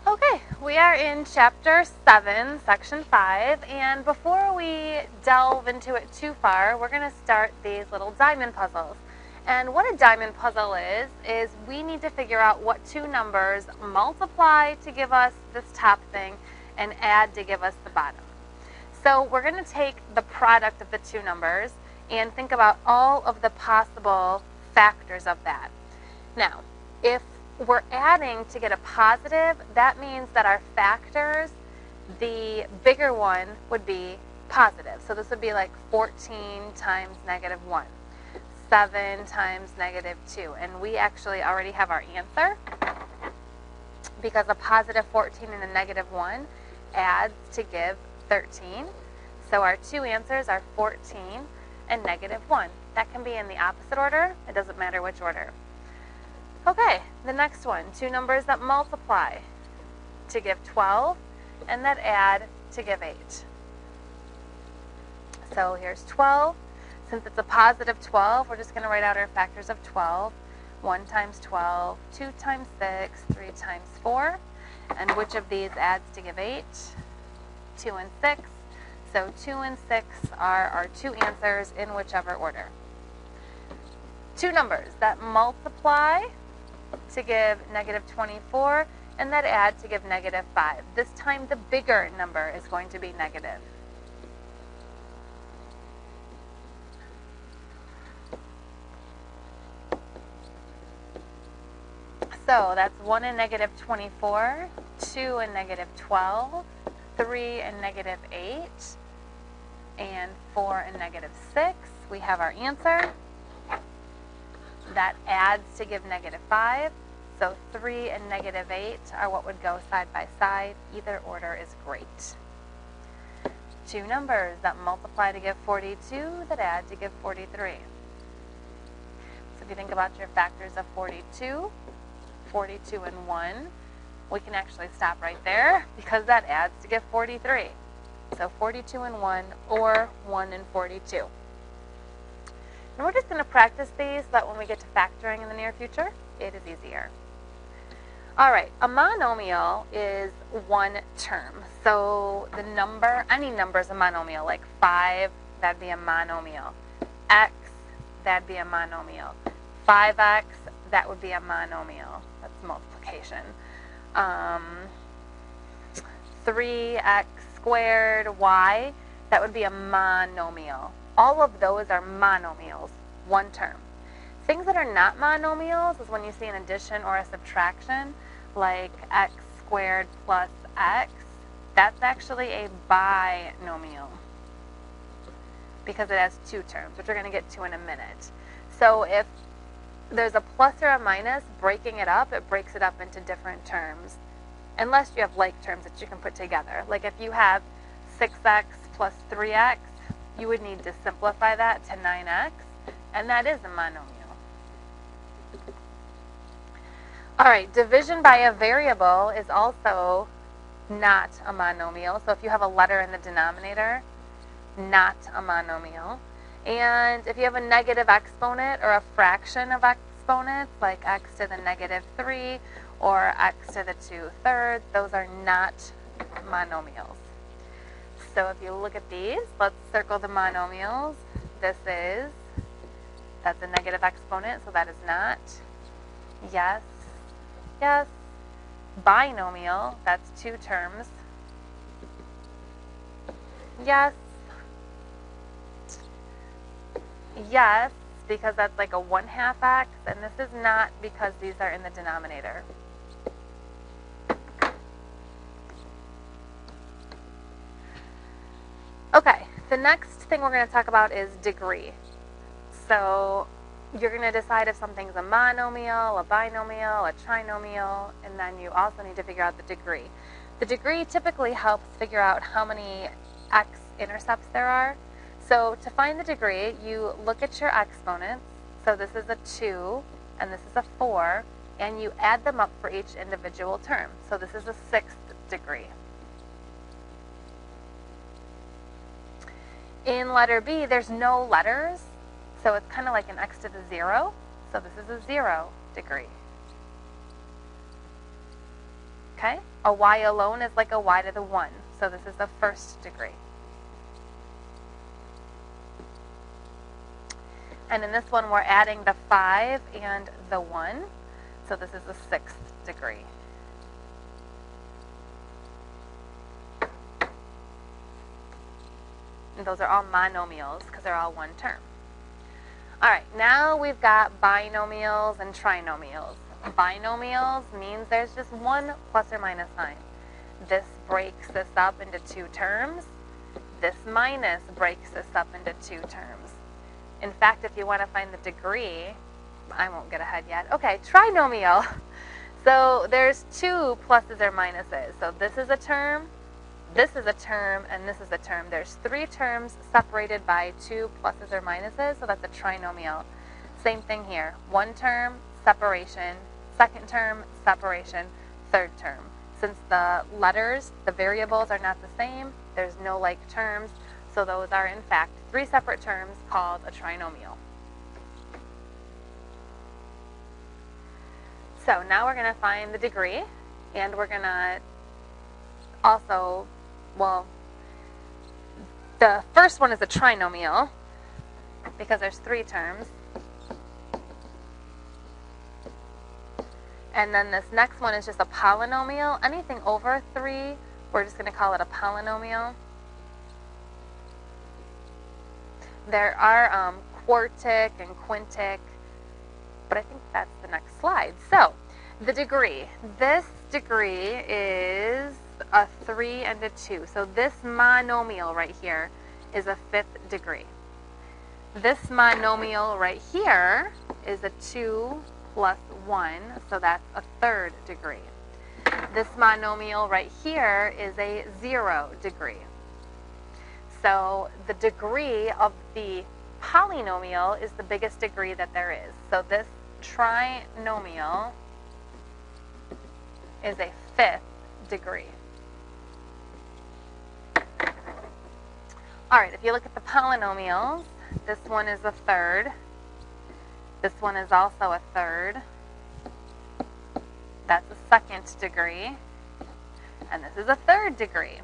Okay, we are in Chapter 7, Section 5, and before we delve into it too far, we're going to start these little diamond puzzles. And what a diamond puzzle is we need to figure out what two numbers multiply to give us this top thing and add to give us the bottom. So we're going to take the product of the two numbers and think about all of the possible factors of that. Now, if we're adding to get a positive, that means that our factors, the bigger one would be positive. So this would be like 14 times negative 1, 7 times negative 2. And we actually already have our answer because a positive 14 and a negative 1 adds to give 13. So our two answers are 14 and negative 1. That can be in the opposite order. It doesn't matter which order. Okay, the next one, two numbers that multiply to give 12 and that add to give 8. So here's 12. Since it's a positive 12, we're just going to write out our factors of 12. 1 times 12, 2 times 6, 3 times 4. And which of these adds to give 8? 2 and 6. So 2 and 6 are our two answers in whichever order. Two numbers that multiply to give negative 24 and that add to give negative 5. This time the bigger number is going to be negative. So that's 1 and negative 24, 2 and negative 12, 3 and negative 8, and 4 and negative 6. We have our answer. That adds to give negative 5. So 3 and negative 8 are what would go side by side. Either order is great. Two numbers that multiply to give 42 that add to give 43. So if you think about your factors of 42, 42 and 1, we can actually stop right there because that adds to give 43. So 42 and 1 or 1 and 42. And we're just going to practice these so that when we get to factoring in the near future, it is easier. All right, a monomial is one term. So the number, any number is a monomial, like 5, that'd be a monomial. X, that'd be a monomial. 5x, that would be a monomial. That's multiplication. 3x squared, y, that would be a monomial. All of those are monomials, one term. Things that are not monomials is when you see an addition or a subtraction, like x squared plus x. That's actually a binomial because it has two terms, which we're going to get to in a minute. So if there's a plus or a minus, breaking it up, it breaks it up into different terms, unless you have like terms that you can put together. Like if you have 6x plus 3x, you would need to simplify that to 9x, and that is a monomial. All right, division by a variable is also not a monomial. So if you have a letter in the denominator, not a monomial. And if you have a negative exponent or a fraction of exponents, like x to the negative 3 or x to the 2/3, those are not monomials. So if you look at these, let's circle the monomials. That's a negative exponent, so that is not. Yes, yes. Binomial, that's two terms. Yes. Yes, because that's like a 1/2 x, and this is not because these are in the denominator. Okay, the next thing we're going to talk about is degree. So you're going to decide if something's a monomial, a binomial, a trinomial, and then you also need to figure out the degree. The degree typically helps figure out how many x-intercepts there are. So to find the degree, you look at your exponents. So this is a 2, and this is a 4, and you add them up for each individual term. So this is a 6th degree. In letter B, there's no letters, so it's kind of like an x to the 0. So this is a 0 degree. Okay? A y alone is like a y to the 1. So this is the first degree. And in this one, we're adding the 5 and the 1. So this is the 6th degree. And those are all monomials because they're all one term. All right, now we've got binomials and trinomials. Binomials means there's just one plus or minus sign. This breaks this up into two terms. This minus breaks this up into two terms. In fact, if you want to find the degree, I won't get ahead yet. Okay, trinomial. So there's two pluses or minuses. So this is a term, this is a term, and this is a term. There's three terms separated by two pluses or minuses, so that's a trinomial. Same thing here. One term, separation. Second term, separation. Third term. Since the letters, the variables are not the same, there's no like terms, so those are in fact three separate terms called a trinomial. So now we're going to find the degree, and we're going to also, well, the first one is a trinomial because there's three terms. And then this next one is just a polynomial. Anything over 3, we're just going to call it a polynomial. There are quartic and quintic, but I think that's the next slide. So, the degree. This degree is a 3 and a 2. So this monomial right here is a 5th degree. This monomial right here is a 2 plus 1, so that's a 3rd degree. This monomial right here is a 0 degree. So the degree of the polynomial is the biggest degree that there is. So this trinomial is a 5th degree. All right, if you look at the polynomials, this one is a 3rd. This one is also a 3rd. That's a 2nd degree. And this is a 3rd degree.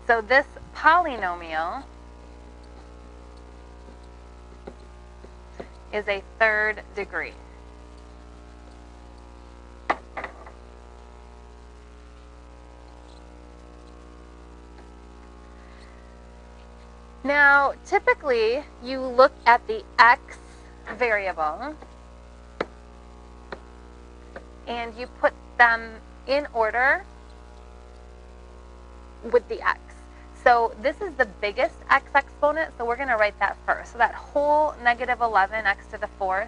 So this polynomial is a 3rd degree. Now, typically, you look at the x variable and you put them in order with the x. So this is the biggest x exponent, so we're going to write that first. So that whole negative 11 x to the 4th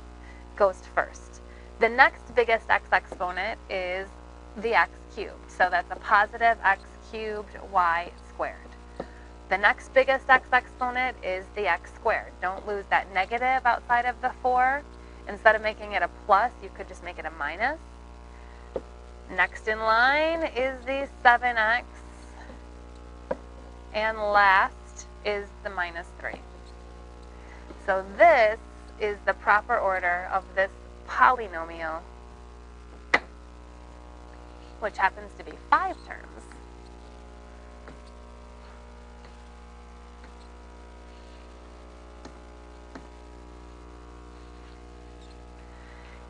goes first. The next biggest x exponent is the x cubed. So that's a positive x cubed y squared. The next biggest x exponent is the x squared. Don't lose that negative outside of the 4. Instead of making it a plus, you could just make it a minus. Next in line is the 7x. And last is the minus 3. So this is the proper order of this polynomial, which happens to be 5 terms.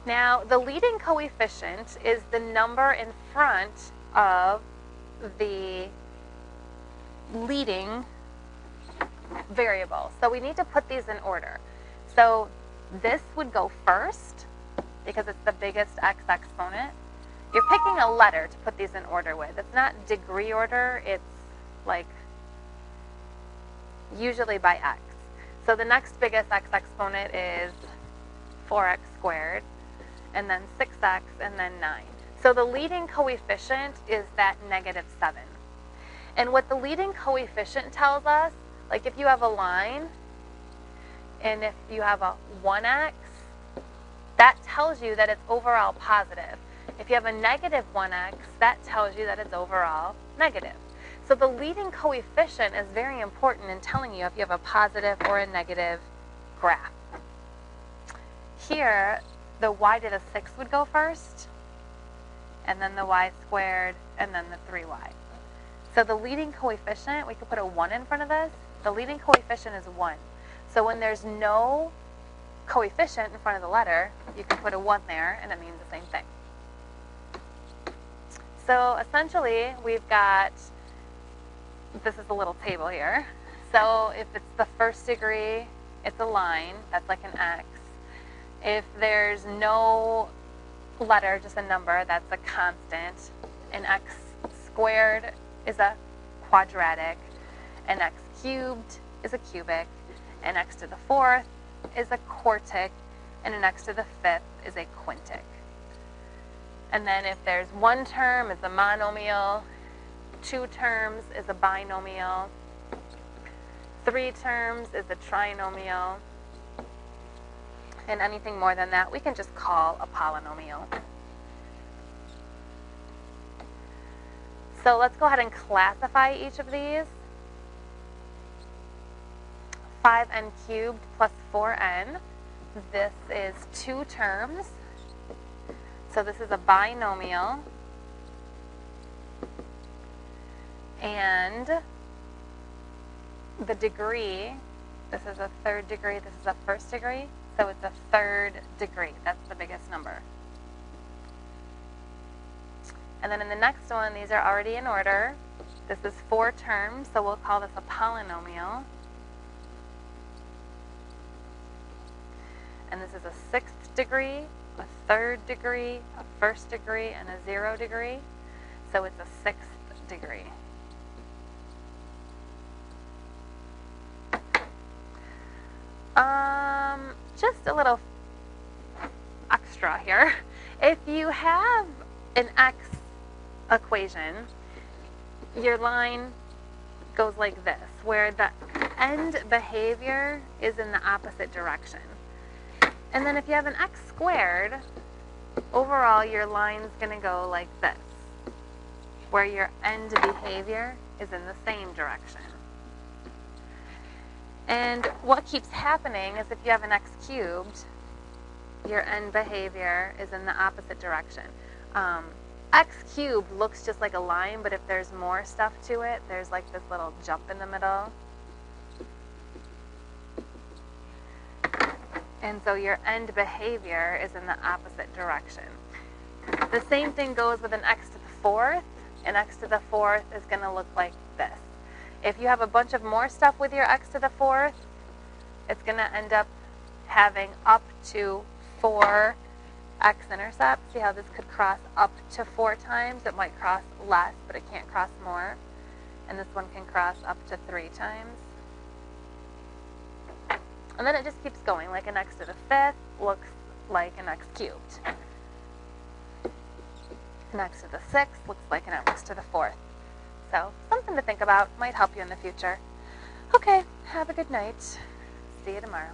Now, the leading coefficient is the number in front of the leading variable. So we need to put these in order. So this would go first because it's the biggest x exponent. You're picking a letter to put these in order with. It's not degree order, it's like usually by x. So the next biggest x exponent is 4x squared, and then 6x, and then 9. So the leading coefficient is that negative 7. And what the leading coefficient tells us, like if you have a line, and if you have a 1x, that tells you that it's overall positive. If you have a negative 1x, that tells you that it's overall negative. So the leading coefficient is very important in telling you if you have a positive or a negative graph. Here, the y to the 6 would go first, and then the y squared, and then the 3y. So the leading coefficient, we could put a 1 in front of this. The leading coefficient is 1. So when there's no coefficient in front of the letter, you can put a 1 there, and it means the same thing. So essentially, we've got, this is a little table here. So if it's the first degree, it's a line, that's like an x. If there's no letter, just a number, that's a constant. An x squared is a quadratic. An x cubed is a cubic. An x to the 4th is a quartic. And an x to the 5th is a quintic. And then if there's one term, it's a monomial. 2 terms is a binomial. 3 terms is a trinomial. And anything more than that, we can just call a polynomial. So let's go ahead and classify each of these. 5n cubed plus 4n. This is 2 terms. So this is a binomial. And the degree, this is a 3rd degree, this is a 1st degree. So it's a 3rd degree. That's the biggest number. And then in the next one, these are already in order. This is 4 terms, so we'll call this a polynomial. And this is a 6th degree, a 3rd degree, a 1st degree, and a 0 degree. So it's a 6th degree. Just a little extra here. If you have an x equation, your line goes like this, where the end behavior is in the opposite direction. And then if you have an x squared, overall your line's going to go like this, where your end behavior is in the same direction. And what keeps happening is if you have an x cubed, your end behavior is in the opposite direction. X cubed looks just like a line, but if there's more stuff to it, there's like this little jump in the middle. And so your end behavior is in the opposite direction. The same thing goes with an x to the 4th. An x to the 4th is going to look like this. If you have a bunch of more stuff with your x to the 4th, it's going to end up having up to 4 x-intercepts. See how this could cross up to 4 times? It might cross less, but it can't cross more. And this one can cross up to 3 times. And then it just keeps going, like an x to the 5th looks like an x cubed. An x to the 6th looks like an x to the 4th. So, something to think about, might help you in the future. Okay, have a good night. See you tomorrow.